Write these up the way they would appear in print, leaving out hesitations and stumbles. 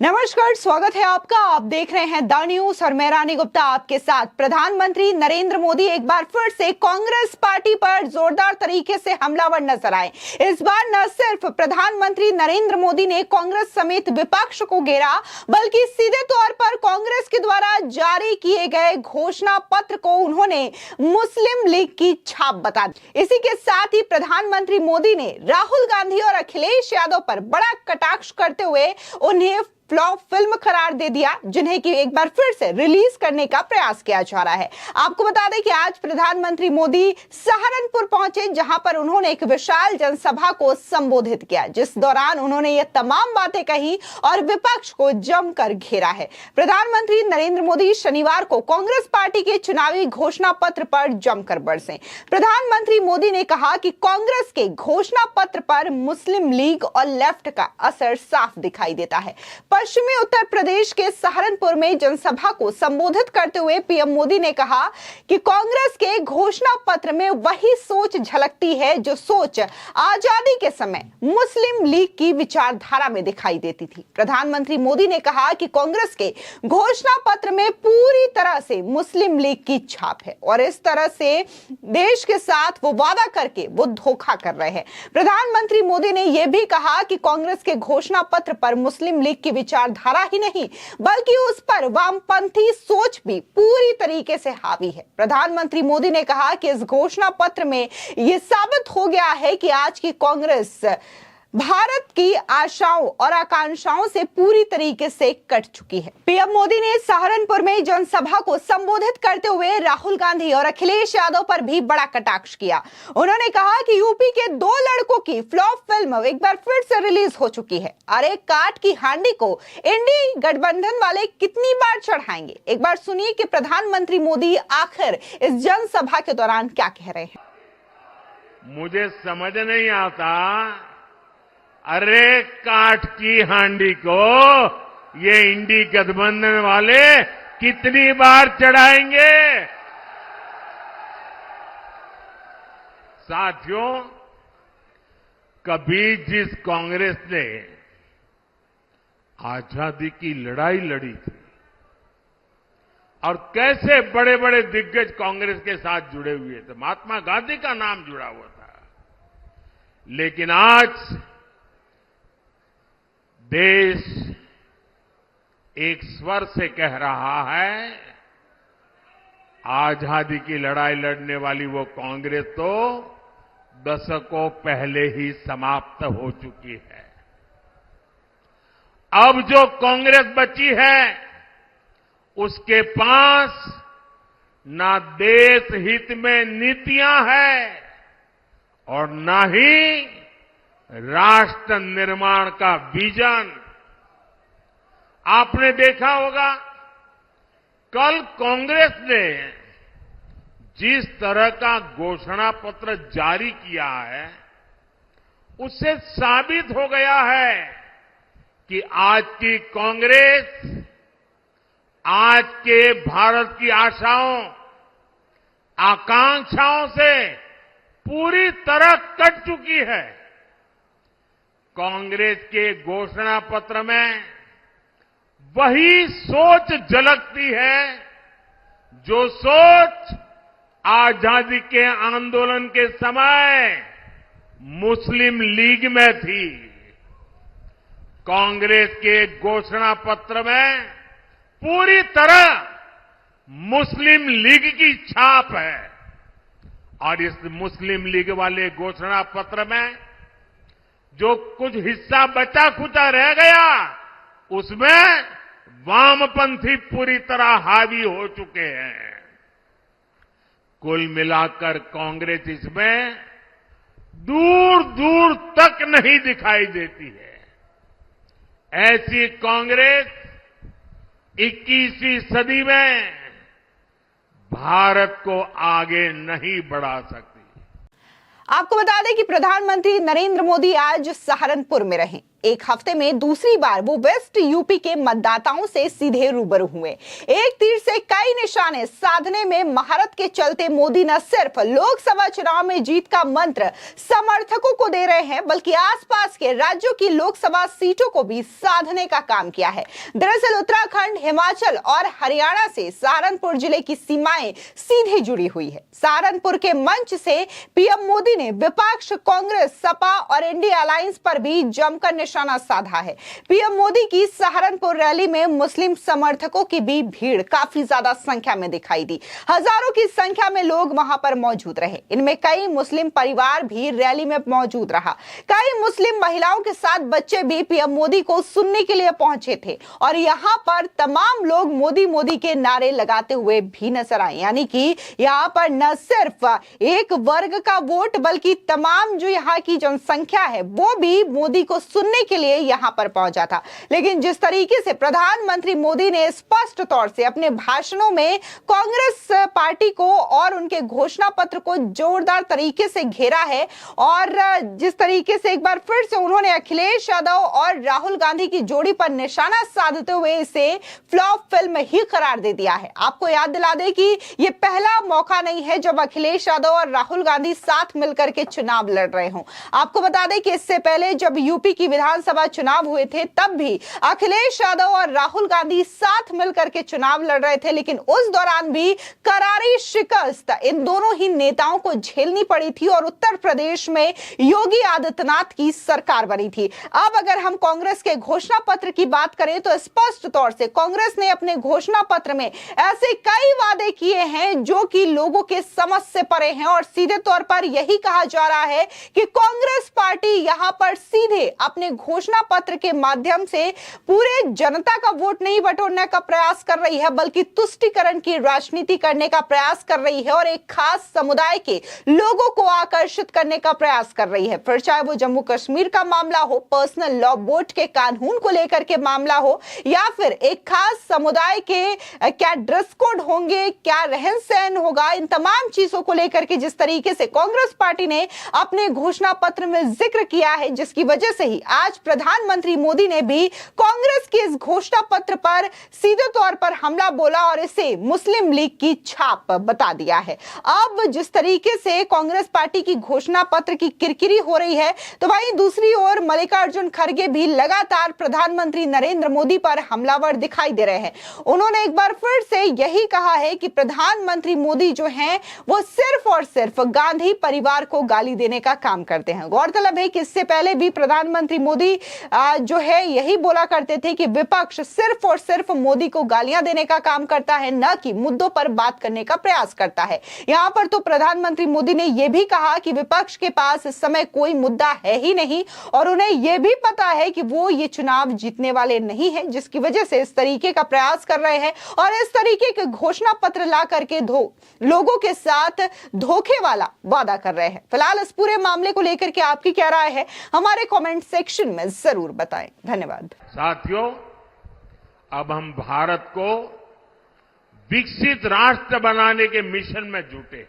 नमस्कार, स्वागत है आपका। आप देख रहे हैं द न्यूज और मैं रानी गुप्ता आपके साथ। प्रधानमंत्री नरेंद्र मोदी एक बार फिर से कांग्रेस पार्टी पर जोरदार तरीके से हमलावर नजर आए। इस बार न सिर्फ प्रधानमंत्री नरेंद्र मोदी ने कांग्रेस समेत विपक्ष को घेरा, बल्कि सीधे तौर पर कांग्रेस के द्वारा जारी किए गए घोषणा पत्र को उन्होंने मुस्लिम लीग की छाप बता दी। इसी के साथ ही प्रधानमंत्री मोदी ने राहुल गांधी और अखिलेश यादव पर बड़ा कटाक्ष करते हुए उन्हें फ्लॉप फिल्म करार दे दिया, जिन्हें कि एक बार फिर से रिलीज करने का प्रयास किया जा रहा है। आपको बता दें कि आज प्रधानमंत्री मोदी सहारनपुर पहुंचे, जहां पर उन्होंने एक विशाल जनसभा को संबोधित किया, जिस दौरान उन्होंने ये तमाम बातें कही और विपक्ष को जमकर घेरा है। प्रधानमंत्री नरेंद्र मोदी शनिवार को कांग्रेस पार्टी के चुनावी घोषणा पत्र पर जमकर बरसे। प्रधानमंत्री मोदी ने कहा कि कांग्रेस के घोषणा पत्र पर मुस्लिम लीग और लेफ्ट का असर साफ दिखाई देता है। पश्चिमी उत्तर प्रदेश के सहारनपुर में जनसभा को संबोधित करते हुए पीएम मोदी ने कहा कि कांग्रेस के घोषणा पत्र में वही सोच झलकती है जो सोच आजादी के समय मुस्लिम लीग की विचारधारा में दिखाई देती थी। प्रधानमंत्री मोदी ने कहा कि कांग्रेस के घोषणा पत्र में पूरी तरह से मुस्लिम लीग की छाप है और इस तरह से देश के साथ वो वादा करके वो धोखा कर रहे हैं। प्रधानमंत्री मोदी ने यह भी कहा कि कांग्रेस के घोषणा पत्र पर मुस्लिम लीग की विचारधारा ही नहीं, बल्कि उस पर वामपंथी सोच भी पूरी तरीके से हावी है। प्रधानमंत्री मोदी ने कहा कि इस घोषणा पत्र में यह साबित हो गया है कि आज की कांग्रेस भारत की आशाओं और आकांक्षाओं से पूरी तरीके से कट चुकी है। पीएम मोदी ने सहारनपुर में जनसभा को संबोधित करते हुए राहुल गांधी और अखिलेश यादव पर भी बड़ा कटाक्ष किया। उन्होंने कहा कि यूपी के 2 लड़कों की फ्लॉप फिल्म एक बार फिर से रिलीज हो चुकी है। अरे काट की हांडी को इंडी गठबंधन वाले कितनी बार चढ़ाएंगे? एक बार सुनिए कि प्रधानमंत्री मोदी आखिर इस जनसभा के दौरान क्या कह रहे हैं। मुझे समझ नहीं आता, अरे काठ की हांडी को ये इंडी गठबंधन वाले कितनी बार चढ़ाएंगे? साथियों, कभी जिस कांग्रेस ने आजादी की लड़ाई लड़ी थी और कैसे बड़े बड़े दिग्गज कांग्रेस के साथ जुड़े हुए थे, महात्मा गांधी का नाम जुड़ा हुआ था, लेकिन आज देश एक स्वर से कह रहा है, आजादी की लड़ाई लड़ने वाली वो कांग्रेस तो दशकों पहले ही समाप्त हो चुकी है। अब जो कांग्रेस बची है उसके पास ना देश हित में नीतियां हैं और ना ही राष्ट्र निर्माण का विजन। आपने देखा होगा, कल कांग्रेस ने जिस तरह का घोषणा पत्र जारी किया है, उससे साबित हो गया है कि आज की कांग्रेस आज के भारत की आशाओं, आकांक्षाओं से पूरी तरह कट चुकी है। कांग्रेस के घोषणा पत्र में वही सोच झलकती है जो सोच आजादी के आंदोलन के समय मुस्लिम लीग में थी। कांग्रेस के घोषणा पत्र में पूरी तरह मुस्लिम लीग की छाप है और इस मुस्लिम लीग वाले घोषणा पत्र में जो कुछ हिस्सा बचा खुचा रह गया, उसमें वामपंथी पूरी तरह हावी हो चुके हैं। कुल मिलाकर कांग्रेस इसमें दूर दूर तक नहीं दिखाई देती है। ऐसी कांग्रेस 21वीं सदी में भारत को आगे नहीं बढ़ा सकती। आपको बता दें कि प्रधानमंत्री नरेंद्र मोदी आज सहारनपुर में रहे। एक हफ्ते में दूसरी बार वो वेस्ट यूपी के मतदाताओं से सीधे रूबरू हुए। एक तीर से कई निशाने साधने में महारत के चलते मोदी न सिर्फ लोकसभा चुनाव में जीत का मंत्र समर्थकों को दे रहे हैं, बल्कि आसपास के राज्यों की लोकसभा सीटों को भी साधने का काम किया है। दरअसल उत्तराखंड, हिमाचल और हरियाणा से सहारनपुर जिले की सीमाएं सीधे जुड़ी हुई है। सहारनपुर के मंच से पीएम मोदी ने विपक्ष, कांग्रेस, सपा और इंडिया अलायंस पर भी जमकर निशाना साधा है। पीएम मोदी की सहारनपुर रैली में मुस्लिम समर्थकों की भी भीड़ काफी ज्यादा संख्या में दिखाई दी। हजारों की संख्या में लोग वहां पर मौजूद रहे। इनमें कई मुस्लिम परिवार भी रैली में मौजूद रहा। कई मुस्लिम महिलाओं के साथ बच्चे भी पीएम मोदी को सुनने के लिए पहुंचे थे और यहां पर तमाम लोग मोदी मोदी के नारे लगाते हुए भी नजर आए। यानी कि यहां पर न सिर्फ एक वर्ग का वोट बल्कि तमाम जो यहाँ की जनसंख्या है वो भी मोदी को सुनने के लिए यहाँ पर पहुंचा था। लेकिन जिस तरीके से प्रधानमंत्री मोदी ने स्पष्ट तौर से अपने भाषणों में कांग्रेस पार्टी को और उनके घोषणा पत्र को जोरदार तरीके से घेरा है और जिस तरीके से एक बार फिर से उन्होंने अखिलेश यादव और राहुल गांधी की जोड़ी पर निशाना साधते हुए इसे फ्लॉप फिल्म ही करार दे दिया है। आपको याद दिला दें कि ये पहला मौका नहीं है जब अखिलेश यादव और राहुल गांधी साथ मिलकर के चुनाव लड़ रहे हों। आपको बता दें कि इससे पहले जब यूपी की विधानसभा चुनाव हुए थे तब भी अखिलेश यादव और राहुल गांधी साथ मिलकर के चुनाव लड़ रहे थे, लेकिन उस दौरान भी करारी शिकस्त इन दोनों ही नेताओं को झेलनी पड़ी थी और उत्तर प्रदेश में योगी आदित्यनाथ की सरकार बनी थी। अब अगर हम कांग्रेस के घोषणा पत्र की बात करें तो स्पष्ट तौर से कांग्रेस ने अपने घोषणा पत्र में ऐसे कई वादे किए हैं जो कि लोगों के समझ से परे हैं और सीधे तौर पर यही कहा जा रहा है कि कांग्रेस पार्टी यहां पर सीधे अपने घोषणा पत्र के माध्यम से पूरे जनता का वोट नहीं बटोरने का प्रयास कर रही है बल्कि तुष्टीकरण की राजनीति करने का प्रयास कर रही है और एक खास समुदाय के लोगों को आकर्षित करने का प्रयास कर रही है। फिर चाहे वो जम्मू कश्मीर का मामला हो, पर्सनल लॉ बोर्ड के कानून को लेकर के मामला हो या फिर एक खास समुदाय के क्या ड्रेस कोड होंगे, क्या रहन सहन होगा, इन तमाम चीजों को लेकर के जिस तरीके से कांग्रेस पार्टी ने अपने घोषणा पत्र में जिक्र किया है, जिसकी वजह से ही आज प्रधानमंत्री मोदी ने भी कांग्रेस के इस घोषणा पत्र पर सीधे तौर पर हमला बोला और इसे मुस्लिम लीग की छाप बता दिया है। अब जिस तरीके से कांग्रेस पार्टी की घोषणा पत्र की किरकिरी हो रही है तो वहीं दूसरी ओर मल्लिकार्जुन खड़गे भी लगातार प्रधानमंत्री नरेंद्र मोदी पर हमलावर दिखाई दे रहे हैं। उन्होंने एक बार फिर से यही कहा है कि प्रधानमंत्री मोदी जो हैं वो सिर्फ और सिर्फ गांधी परिवार को गाली देने का काम करते हैं। गौरतलब है कि इससे पहले भी प्रधानमंत्री मोदी जो है यही बोला करते थे कि विपक्ष सिर्फ और सिर्फ मोदी को गालियां देने का काम करता है, न कि मुद्दों पर बात करने का प्रयास करता है। यहां पर तो प्रधानमंत्री मोदी ने यह भी कहा कि विपक्ष के पास इस समय कोई मुद्दा है ही नहीं और उन्हें यह भी पता है कि वो ये चुनाव जीतने वाले नहीं है, जिसकी वजह से इस तरीके का प्रयास कर रहे हैं और इस तरीके के घोषणा पत्र ला करके लोगों के साथ धोखे वाला वादा कर रहे हैं। फिलहाल इस पूरे मामले को लेकर के आपकी क्या राय है, हमारे कमेंट सेक्शन में जरूर बताएं। धन्यवाद। साथियों, अब हम भारत को विकसित राष्ट्र बनाने के मिशन में जुटे हैं।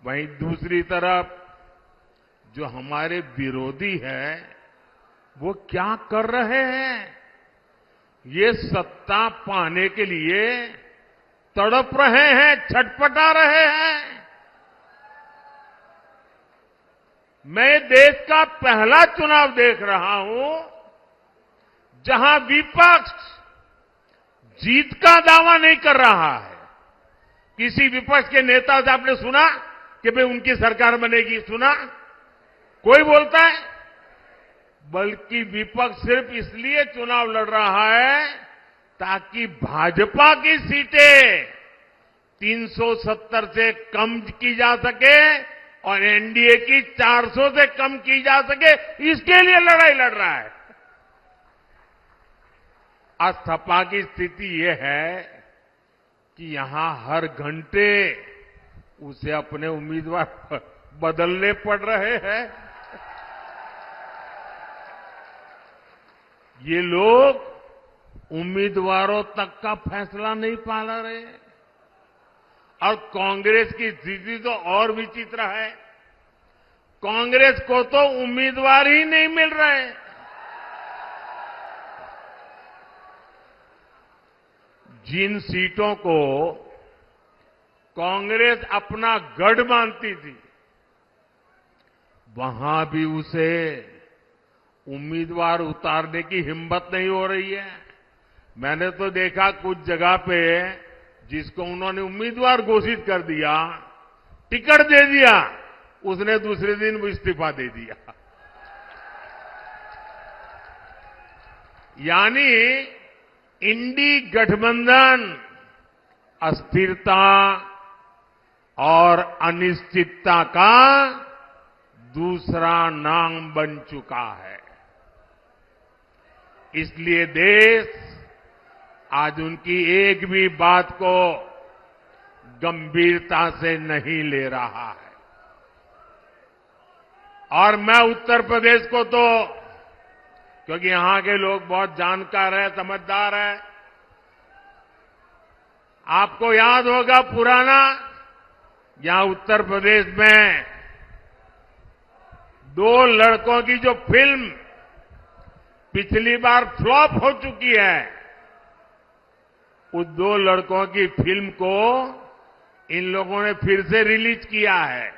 वहीं दूसरी तरफ जो हमारे विरोधी हैं वो क्या कर रहे हैं? ये सत्ता पाने के लिए तड़प रहे हैं, छटपटा रहे हैं। मैं देश का पहला चुनाव देख रहा हूं जहां विपक्ष जीत का दावा नहीं कर रहा है। किसी विपक्ष के नेता से आपने सुना कि भाई उनकी सरकार बनेगी? सुना? कोई बोलता है? बल्कि विपक्ष सिर्फ इसलिए चुनाव लड़ रहा है ताकि भाजपा की सीटें 370 से कम की जा सके और एनडीए की 400 से कम की जा सके, इसके लिए लड़ाई लड़ रहा है। आज सपा की स्थिति यह है कि यहां हर घंटे उसे अपने उम्मीदवार बदलने पड़ रहे हैं। ये लोग उम्मीदवारों तक का फैसला नहीं पाला रहे और कांग्रेस की स्थिति तो और विचित्र है। कांग्रेस को तो उम्मीदवार ही नहीं मिल रहे। जिन सीटों को कांग्रेस अपना गढ़ मानती थी, वहां भी उसे उम्मीदवार उतारने की हिम्मत नहीं हो रही है। मैंने तो देखा कुछ जगह पे जिसको उन्होंने उम्मीदवार घोषित कर दिया, टिकट दे दिया, उसने दूसरे दिन वो इस्तीफा दे दिया। यानी इंडी गठबंधन अस्थिरता और अनिश्चितता का दूसरा नाम बन चुका है। इसलिए देश आज उनकी एक भी बात को गंभीरता से नहीं ले रहा है। और मैं उत्तर प्रदेश को तो, क्योंकि यहां के लोग बहुत जानकार हैं, समझदार हैं, आपको याद होगा पुराना, यहां उत्तर प्रदेश में 2 लड़कों की जो फिल्म पिछली बार फ्लॉप हो चुकी है, उस 2 लड़कों की फिल्म को इन लोगों ने फिर से रिलीज किया है।